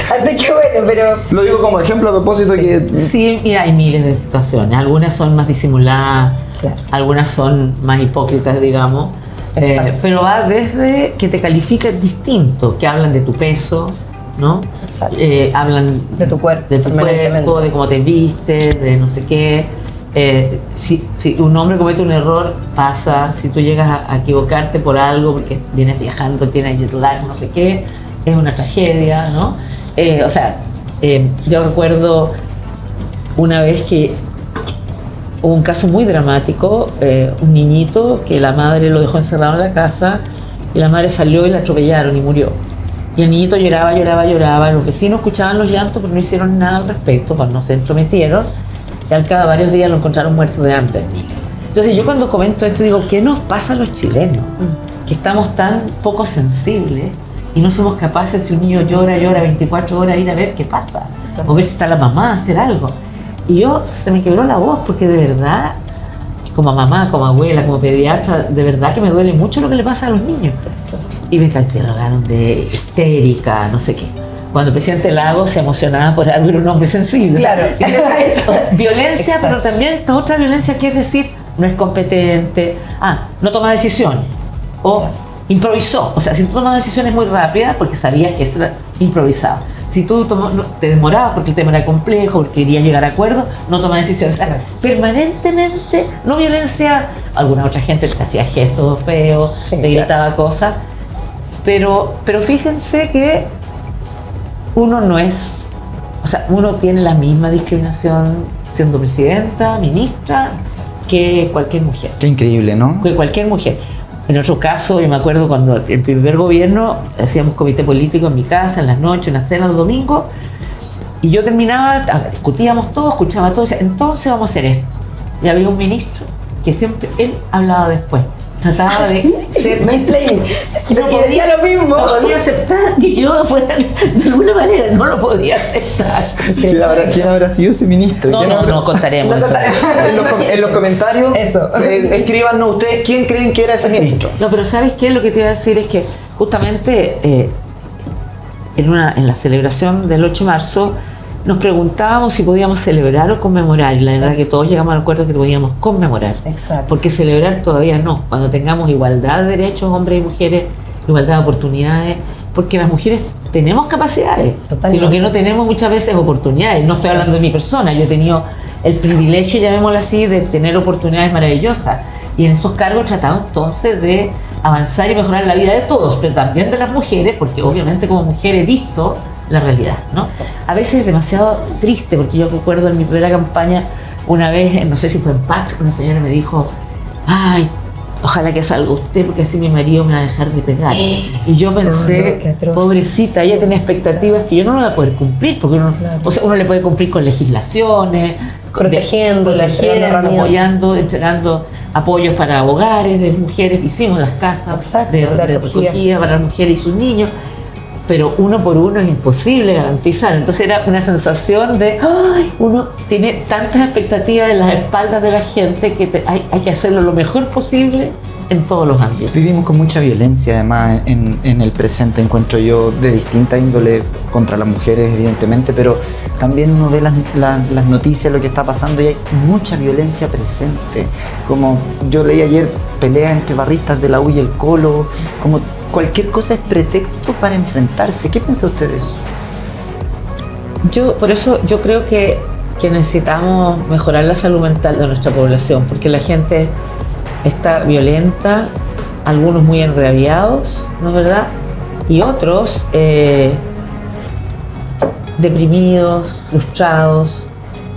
Así que bueno, pero... lo digo como ejemplo a propósito de que Sí, mira, hay miles de situaciones. Algunas son más disimuladas, Claro. algunas son más hipócritas, digamos. Exacto. Pero va desde que te califican distinto, que hablan de tu peso, ¿no? Exacto. Hablan De tu cuerpo, de tu permanentemente. cuerpo, de cómo te vistes, de no sé qué. Si un hombre comete un error, pasa. Si tú llegas a equivocarte por algo, porque vienes viajando, tienes jet lag, no sé qué, es una tragedia, ¿no? Yo recuerdo una vez que hubo un caso muy dramático, un niñito que la madre lo dejó encerrado en la casa y la madre salió y la atropellaron y murió. Y el niñito lloraba, los vecinos escuchaban los llantos pero no hicieron nada al respecto, pues no se entrometieron, y al cabo de varios días lo encontraron muerto de hambre. Entonces yo cuando comento esto digo, ¿qué nos pasa a los chilenos? que estamos tan poco sensibles y no somos capaces, si un niño llora 24 horas, ir a ver qué pasa, o ver si está la mamá, hacer algo. Y se me quebró la voz, porque de verdad, como mamá, como abuela, como pediatra, de verdad que me duele mucho lo que le pasa a los niños. Y me catalogaron de histérica, no sé qué. Cuando el presidente Lagos se emocionaba por algo, era un hombre sensible. Claro. O sea, violencia, Exacto. pero también esta otra violencia que es decir, no es competente, no toma decisiones, o improvisó. O sea, si tú tomas decisiones muy rápidas, porque sabías que eso era improvisado. Si tú te demorabas porque el tema era complejo, porque querías llegar a acuerdos, no tomas decisiones. O sea, permanentemente, no violencia, alguna otra gente te hacía gestos feos, Sí, te gritaba cosas, pero fíjense que uno no es, o sea, uno tiene la misma discriminación siendo presidenta, ministra, que cualquier mujer. Qué increíble, ¿no? Que cualquier mujer. En otro caso, yo me acuerdo cuando el primer gobierno hacíamos comité político en mi casa, en las noches, en la cena, los domingos, y yo terminaba, discutíamos todo, escuchaba todo, decía, entonces vamos a hacer esto. Y había un ministro que siempre, él hablaba después, trataba de ser mansplaining. y no decía lo mismo. No podía aceptar que yo fuera, de alguna manera, no lo podía aceptar. ¿Quién habrá sido ese ministro? ¿Quién habrá- No contaremos. No contaremos. En los comentarios, Eso. escríbanos ustedes quién creen que era ese ministro. No, pero ¿sabes qué? Lo que te iba a decir es que justamente en la celebración del 8 de marzo nos preguntábamos si podíamos celebrar o conmemorar, y la verdad que todos llegamos al acuerdo que podíamos conmemorar. Exacto. Porque celebrar todavía no. Cuando tengamos igualdad de derechos, hombres y mujeres, igualdad de oportunidades, porque las mujeres tenemos capacidades. Totalmente. Y lo que no tenemos muchas veces es oportunidades. No estoy hablando de mi persona, yo he tenido el privilegio, llamémoslo así, de tener oportunidades maravillosas. Y en esos cargos tratamos entonces de avanzar y mejorar la vida de todos, pero también de las mujeres, porque obviamente como mujer he visto la realidad, ¿no? A veces es demasiado triste, porque yo recuerdo en mi primera campaña, una vez, no sé si fue en PAC, una señora me dijo, ay, ojalá que salga usted, porque así mi marido me va a dejar de pegar. Y yo pensé, qué atroz. pobrecita, ella tenía expectativas que yo no lo voy a poder cumplir, porque Claro. o sea, uno le puede cumplir con legislaciones, Protegiendo, entregando, apoyando, entregando apoyos para hogares de mujeres, hicimos las casas Exacto, de de acogida. recogida para las mujeres y sus niños, pero uno por uno es imposible garantizar. Entonces era una sensación de, ¡ay! Uno tiene tantas expectativas en las espaldas de la gente que hay que hacerlo lo mejor posible en todos los ámbitos. Vivimos con mucha violencia además en el presente, encuentro yo, de distinta índole contra las mujeres evidentemente, pero también uno ve las noticias, lo que está pasando, y hay mucha violencia presente. Como yo leí ayer, peleas entre barristas de la U y el Colo, como cualquier cosa es pretexto para enfrentarse. ¿Qué piensa usted de eso? Por eso yo creo que necesitamos mejorar la salud mental de nuestra población, porque la gente está violenta, algunos muy enrabiados, ¿no es verdad? Y otros deprimidos, frustrados.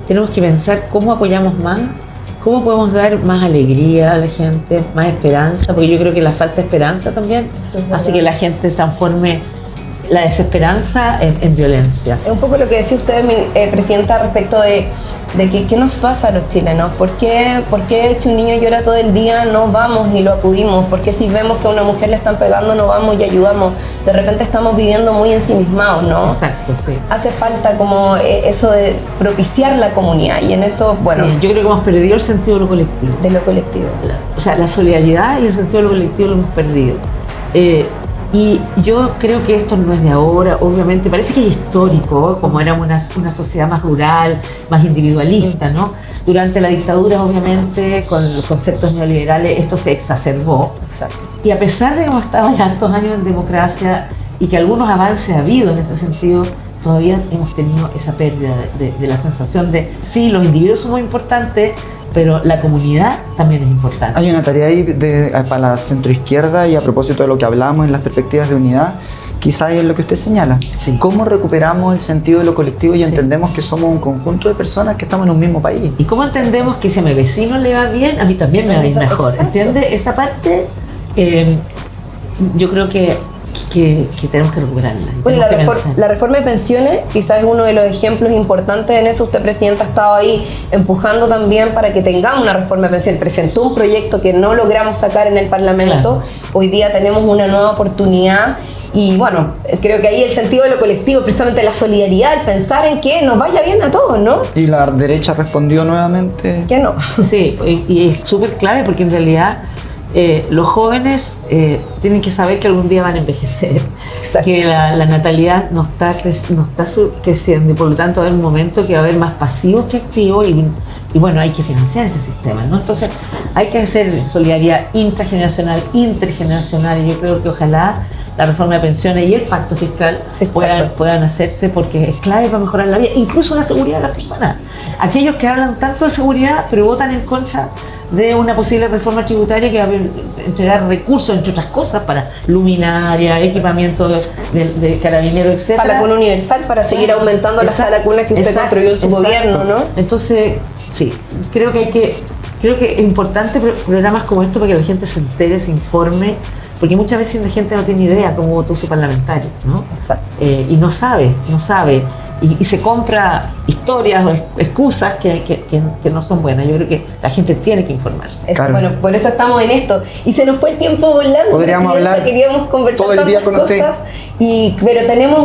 Tenemos que pensar cómo apoyamos más, cómo podemos dar más alegría a la gente, más esperanza, porque yo creo que la falta de esperanza también hace que la gente transforme la desesperanza en violencia. Es un poco lo que decía usted, Presidenta, respecto de que qué nos pasa a los chilenos. ¿Por qué si un niño llora todo el día no vamos y lo acudimos? ¿Por qué si vemos que a una mujer le están pegando no vamos y ayudamos? De repente estamos viviendo muy ensimismados, ¿no? Exacto, sí. Hace falta como eso de propiciar la comunidad, y en eso, bueno, Sí, yo creo que hemos perdido el sentido de lo colectivo. de lo colectivo. O sea, la solidaridad y el sentido de lo colectivo lo hemos perdido. Y yo creo que esto no es de ahora, obviamente, parece que es histórico, como éramos una sociedad más rural, más individualista, ¿no? Durante la dictadura, obviamente, con los conceptos neoliberales, esto se exacerbó. Exacto. Y a pesar de que hemos estado ya tantos años en democracia y que algunos avances ha habido en este sentido, todavía hemos tenido esa pérdida de la sensación de, sí, los individuos son muy importantes, pero la comunidad también es importante. Hay una tarea ahí para la centroizquierda, y a propósito de lo que hablábamos en las perspectivas de unidad, quizás es lo que usted señala. Sí. ¿Cómo recuperamos el sentido de lo colectivo y Sí. entendemos que somos un conjunto de personas que estamos en un mismo país? ¿Y cómo entendemos que si a mi vecino le va bien, a mí también me va a ir mejor? Exacto. ¿Entiende? Esa parte, yo creo que que tenemos que recuperarla. Bueno, Tenemos que pensar. la reforma de pensiones quizás es uno de los ejemplos importantes en eso. Usted, Presidenta, ha estado ahí empujando también para que tengamos una reforma de pensiones. Presentó un proyecto que no logramos sacar en el Parlamento. Claro. Hoy día tenemos una nueva oportunidad y bueno, creo que ahí el sentido de lo colectivo, precisamente la solidaridad, el pensar en que nos vaya bien a todos, ¿no? Y la derecha respondió nuevamente. Que no. Sí, y es súper clave porque en realidad los jóvenes tienen que saber que algún día van a envejecer, Exacto. que la natalidad no está creciendo y por lo tanto va a haber un momento que va a haber más pasivos que activos y bueno, hay que financiar ese sistema, ¿no? Entonces hay que hacer solidaridad intrageneracional, intergeneracional y yo creo que ojalá la reforma de pensiones y el pacto fiscal Sí, puedan hacerse porque es clave para mejorar la vida, incluso la seguridad de las personas. Aquellos que hablan tanto de seguridad pero votan en contra de una posible reforma tributaria que va a entregar recursos, entre otras cosas, para luminaria, equipamiento de carabineros, etc. Para la cuna universal, para seguir aumentando la sala cuna que usted construyó en su gobierno, ¿no? Entonces, sí, creo que es importante programas como esto para que la gente se entere, se informe, porque muchas veces la gente no tiene idea cómo votó su parlamentario, ¿no? Exacto. Y no sabe, y se compra historias o excusas que no son buenas. Yo creo que la gente tiene que informarse. Claro. Bueno, por eso estamos en esto. Y se nos fue el tiempo volando. Podríamos Presidenta, hablar queríamos conversar todo el día tantas con usted. cosas, pero tenemos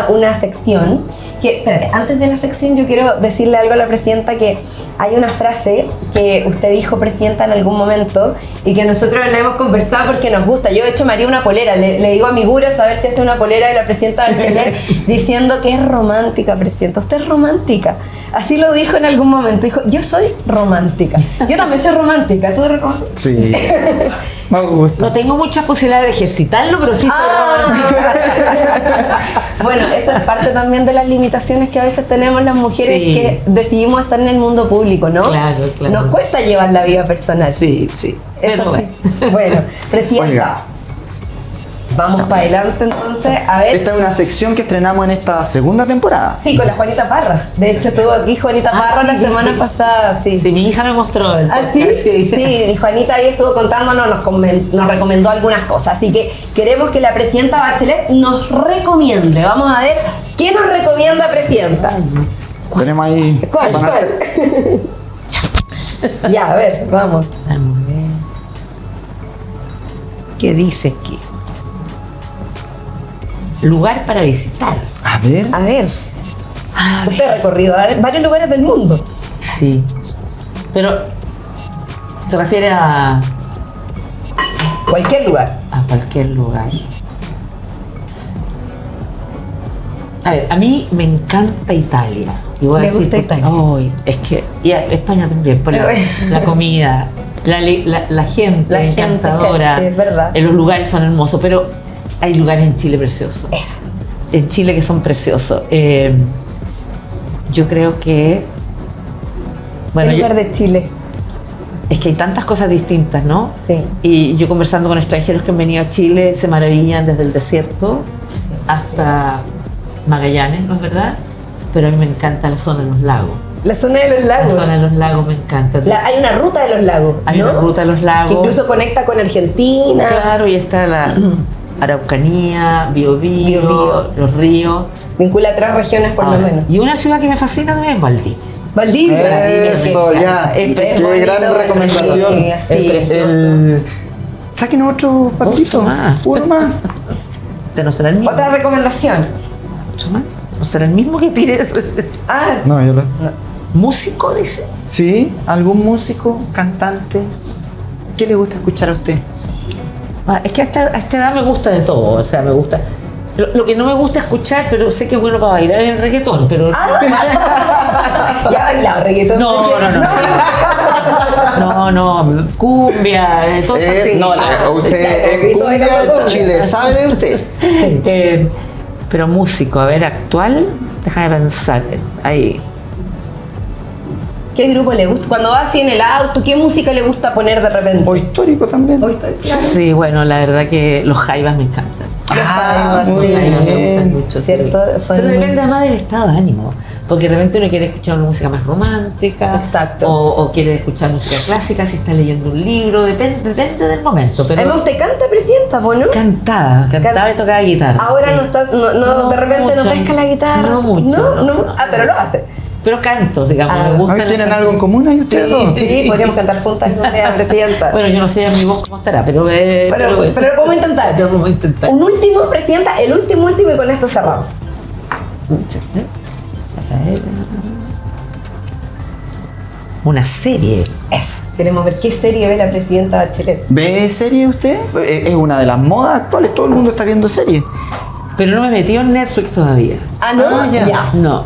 una sección que, espérate, antes de la sección yo quiero decirle algo a la Presidenta, que hay una frase que usted dijo, Presidenta, en algún momento y que nosotros la hemos conversado porque nos gusta. Yo de hecho me haría una polera, le digo a mi Guras a ver si hace una polera de la Presidenta Bachelet diciendo que es romántica, Presidenta. Usted es romántica. Así lo dijo en algún momento, dijo, yo soy romántica. Yo también soy romántica, ¿tú eres romántica? Sí. Me gusta. No tengo muchas posibilidades de ejercitarlo, pero sí estoy romántica. Bueno, eso es parte también de las limitaciones que a veces tenemos las mujeres Sí. que decidimos estar en el mundo público, ¿no? Claro, claro. Nos cuesta llevar la vida personal. Sí, sí. Eso Pero sí. Bueno, Presidenta, Oiga. vamos para adelante entonces. A ver. Esta es una sección que estrenamos en esta segunda temporada. Sí, con la Juanita Parra. De hecho, estuvo aquí Juanita Parra sí, la semana sí. pasada, sí. Sí, mi hija me mostró el ¿Ah, sí? podcast, Sí, y Juanita ahí estuvo contándonos, nos recomendó algunas cosas. Así que queremos que la Presidenta Bachelet nos recomiende. Vamos a ver qué nos recomienda, Presidenta. Tenemos ahí. ¿Cuál? Ya, a ver, vamos. Vamos a ver. ¿Qué dice aquí? Lugar para visitar. A ver. A ver, A usted ha recorrido varios lugares del mundo. Sí. Pero se refiere a Cualquier lugar. cualquier lugar. A ver, a mí me encanta Italia. Y voy a ¿Le decir gusta porque- Italia? Ay, es que y a España también, por la comida, la gente La gente, encantadora. sí, es verdad. Los lugares son hermosos, pero hay lugares en Chile preciosos. Eso. En Chile que son preciosos. Yo creo que bueno, el lugar de Chile. es que hay tantas cosas distintas, ¿no? Sí. Y yo conversando con extranjeros que han venido a Chile se maravillan desde el desierto hasta Magallanes, ¿no es verdad? Pero a mí me encanta la zona de los lagos. La zona de los La lagos. zona de los lagos me encanta. Hay una ruta de los lagos. Hay ¿no? una ruta de los lagos. Que incluso conecta con Argentina. Claro, y está la Araucanía, Biobío, Biobío. los ríos. Vincula 3 regiones por lo Ahora, menos. y una ciudad que me fascina también es Valdivia. Valdivia. Eso, Me ya. encanta. Es Qué bonito, gran recomendación. Sí, Es sí. precioso. Saquen otro papito. Otro más. Uno más. ¿Este no será el mismo? Otra recomendación. ¿Otro más? ¿No será el mismo que tiré? Ah, No, yo lo. ¿Músico, dice? ¿Sí? ¿Algún músico, cantante? ¿Qué le gusta escuchar a usted? Es que a esta edad me gusta de todo, o sea, me gusta. Lo que no me gusta escuchar, pero sé que es bueno para bailar es el reggaetón, pero. ya ha bailado reggaetón. No, cumbia, todo así. No, usted en cumbia, Chile, ¿sabe de usted? Pero músico, a ver, actual, déjame pensar. Ahí. ¿Qué grupo le gusta? Cuando va así en el auto, ¿qué música le gusta poner de repente? O histórico también. Hoy estoy claro. Sí, bueno, la verdad que los jaivas me encantan. Jaivas, muy sí. Los jaivas me bien. gustan mucho, sí. Cierto, son- Pero depende además del estado de ánimo. porque de repente uno quiere escuchar una música más romántica. Exacto. O quiere escuchar música clásica, si está leyendo un libro, depende del momento. Pero Además, usted canta, presidenta, ¿o no? cantaba y tocaba guitarra. Ahora sí. no está, de repente mucho, no pesca la guitarra. No mucho. No. Ah, pero lo hace. Pero canto, digamos, Ah. me gusta. ¿Hoy tienen algo en común ahí ustedes dos? Sí, podríamos cantar juntas algún día, presidenta. Bueno, yo no sé mi voz cómo estará, pero Pero lo podemos intentar. Lo podemos intentar. Un último, presidenta, el último y con esto cerramos. Una serie. Queremos ver qué serie ve la presidenta Bachelet. ¿Ve serie usted? Es una de las modas actuales, todo el mundo está viendo series. Pero no me he metido en Netflix todavía. Ah, ¿no? Ah, ya. No.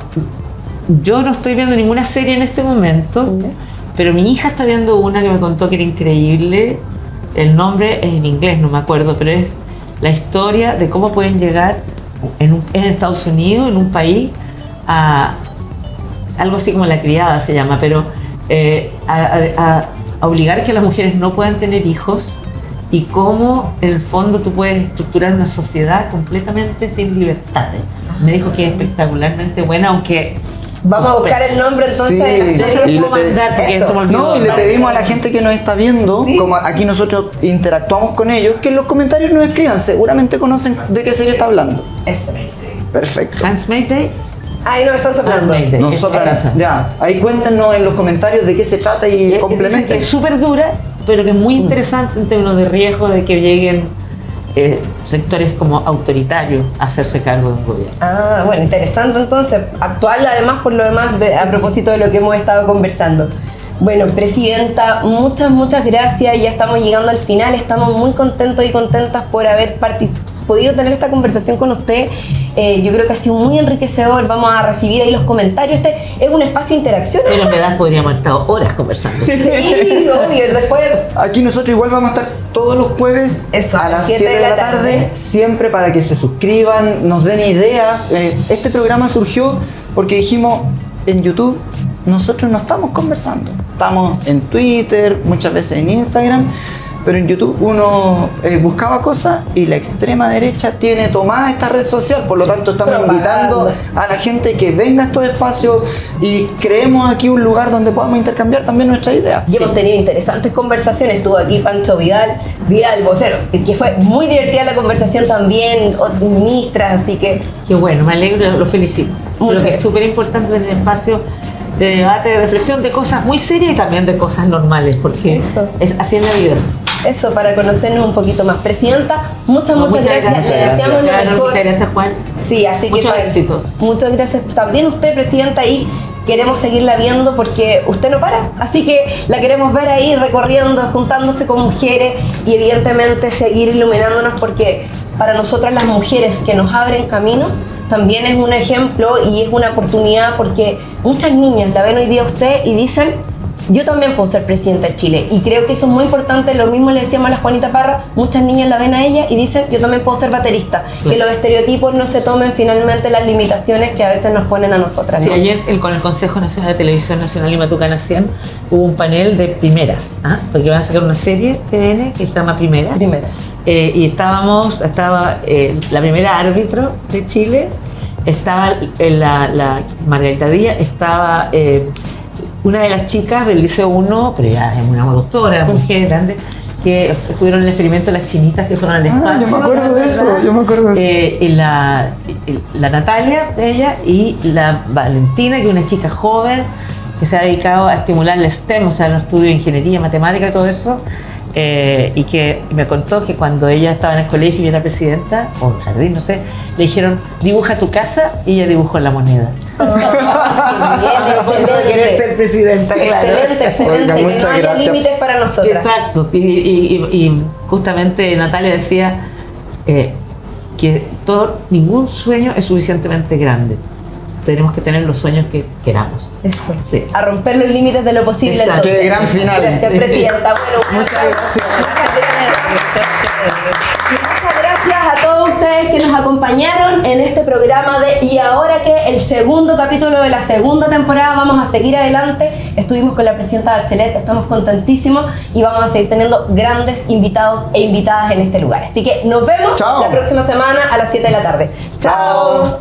Yo no estoy viendo ninguna serie en este momento, pero mi hija está viendo una que me contó que era increíble. El nombre es en inglés, no me acuerdo, pero es la historia de cómo pueden llegar en Estados Unidos, en un país, a algo así como La Criada se llama, pero a obligar que las mujeres no puedan tener hijos y cómo en el fondo tú puedes estructurar una sociedad completamente sin libertades. Me dijo que es espectacularmente buena, aunque... Vamos a buscar el nombre entonces Sí, de la No se serie. lo puedo mandar porque Eso. se me olvidó. No, y le pedimos a la gente que nos está viendo, Sí. como aquí nosotros interactuamos con ellos, que en los comentarios nos escriban, seguramente conocen de qué serie está hablando. Eso. Perfecto. Handmaid's Tale. Ahí nos están soplando. Handmaid's Tale. Nosotras, Esa. ya, ahí cuéntenos en los comentarios de qué se trata y Dice que complementen. es súper dura, pero que es muy interesante en términos de riesgo de que lleguen sectores como autoritarios a hacerse cargo de un gobierno. Ah, bueno, interesante entonces. Actual además por lo demás a propósito de lo que hemos estado conversando. Bueno, presidenta, muchas gracias. Ya estamos llegando al final. Estamos muy contentos y contentas por haber podido tener esta conversación con usted. Yo creo que ha sido muy enriquecedor. Vamos a recibir ahí los comentarios. Este es un espacio de interacción. Pero en verdad podríamos haber estado horas conversando. Sí, obvio. Después Aquí nosotros igual vamos a estar todos los jueves Eso, a las 7 de la tarde, siempre para que se suscriban, nos den ideas. Este programa surgió porque dijimos en YouTube, nosotros no estamos conversando. Estamos en Twitter, muchas veces en Instagram, pero en YouTube uno buscaba cosas y la extrema derecha tiene tomada esta red social, por lo tanto estamos Propaganda. invitando a la gente que venga a estos espacios y creemos aquí un lugar donde podamos intercambiar también nuestras ideas. y hemos tenido interesantes conversaciones. Estuvo aquí Pancho Vidal vocero, que fue muy divertida la conversación también, ministras, así que Qué bueno, me alegro, lo felicito. Muchas Creo que es gracias. súper importante tener espacio de debate, de reflexión de cosas muy serias y también de cosas normales, porque Eso. es así en la vida. eso, para conocernos un poquito más. Presidenta, muchas gracias. Le deseamos lo Claro, mejor. muchas gracias, Juan. Sí, así Muchos que éxitos. Muchas gracias también usted, presidenta, y queremos seguirla viendo porque usted no para, así que la queremos ver ahí recorriendo, juntándose con mujeres y evidentemente seguir iluminándonos porque para nosotras las mujeres que nos abren camino también es un ejemplo y es una oportunidad porque muchas niñas la ven hoy día a usted y dicen: yo también puedo ser presidenta de Chile. Y creo que eso es muy importante. Lo mismo le decíamos a la Juanita Parra. Muchas niñas la ven a ella y dicen: yo también puedo ser baterista. Claro. Que los estereotipos no se tomen finalmente las limitaciones que a veces nos ponen a nosotras, Sí, ¿no? ayer con el Consejo Nacional de Televisión Nacional y Matucana 100 hubo un panel de primeras, porque van a sacar una serie TVN que se llama Primeras. Primeras. Y estaba la primera árbitro de Chile, estaba la Margarita Díaz, estaba una de las chicas del Liceo 1, pero ya es una doctora, mujer grande, que estuvieron en el experimento de las chinitas que fueron al espacio. yo me acuerdo de eso, ¿verdad? yo me acuerdo de eso. Y la Natalia, ella, y la Valentina, que es una chica joven que se ha dedicado a estimular el STEM, o sea, los estudios de ingeniería, matemática y todo eso, y que me contó que cuando ella estaba en el colegio y era presidenta, o en el jardín, no sé, le dijeron: dibuja tu casa, y ella dibujó la moneda. A propósito de querer ser presidenta, claro. Excelente, Oiga, que muchas no haya gracias. límites para nosotras. Exacto, y justamente Natalia decía que ningún sueño es suficientemente grande. Tenemos que tener los sueños que queramos. Eso. Sí. A romper los límites de lo posible. Exacto. Entonces. Qué gran final. Gracias, presidenta. Bueno, Muchas gracias. Muchas gracias a todos ustedes que nos acompañaron en este programa de Y ahora que el segundo capítulo de la segunda temporada, vamos a seguir adelante. Estuvimos con la presidenta Bachelet, estamos contentísimos y vamos a seguir teniendo grandes invitados e invitadas en este lugar. Así que nos vemos Chao. la próxima semana a las 7 de la tarde. Chao.